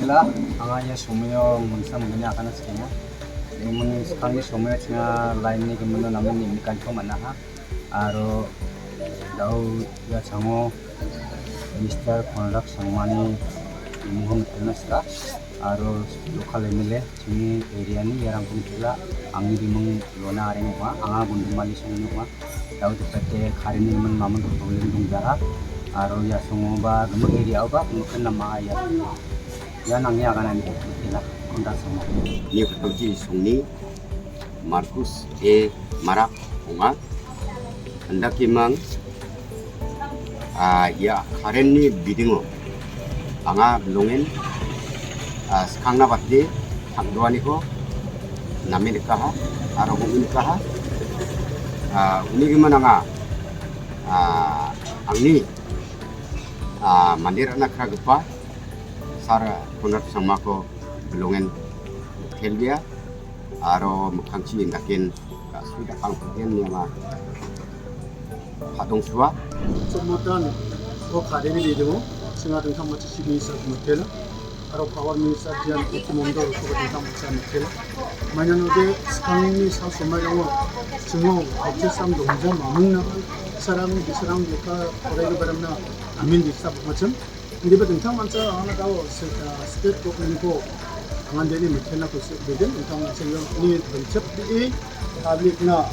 Ila angaya sumeyo munsa mungkin akan sekian. Mun sekarang sumeyo cina lain ni kemudian namun ini kan cuma mana aro dau ya sango Mr. Konrak Sangmani Muhammad Naska aro lokal MLA sini area ni yang pun kila angin dimeng lona areng ma anga bundu mali sunu ma dau tepete karini men mamun problem dung jaha aro ya sungo ba gemu area ba mungkin nama ya nangnya akan nanti kila kontak sama ni pergi sungni Markus Marak Unga hendak kimang ya karen ni bidingo anga belongin sekarang na bakti hak dua ni ko namin kaha aro hungin kaha uni gimana nga angni mandir anak ragpa sara kunat sama ko belongin kelbia aro mukangci indakin sudah kang pegen ni ma padong suwa Semutan ko kadeni bidingo singa tentang macam sini sa mutela aro power minister dian itu mundur ko tentang macam mutela mana node sekarang ni sa semayang semua objek sam dongja mamung na sarang diserang mereka orang itu beramna amin bisa macam ini tentang macam anak tahu state government ko angandeni mutela ko bidin tentang macam ini bencep di public na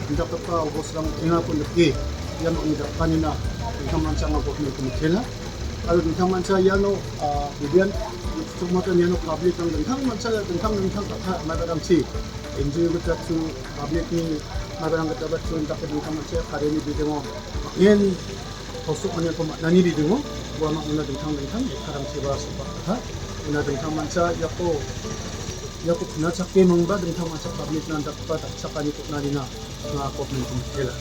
tidak apa boslang tinggal pun lagi yang mengidak kanina tentang macam apa pun mutela kalau tentang macam yang kemudian semua kan yang public tentang macam tentang mabarang si NGO kita tu public ni mabarang kita baca tentang macam hari ini bidang yang kosong mana pemaknani bidang buat makna tentang sekarang siapa kata ina tentang macam yako puna cakke mangba tentang macam public nanti dapat cakap ni pun nari na ngakop ni mutela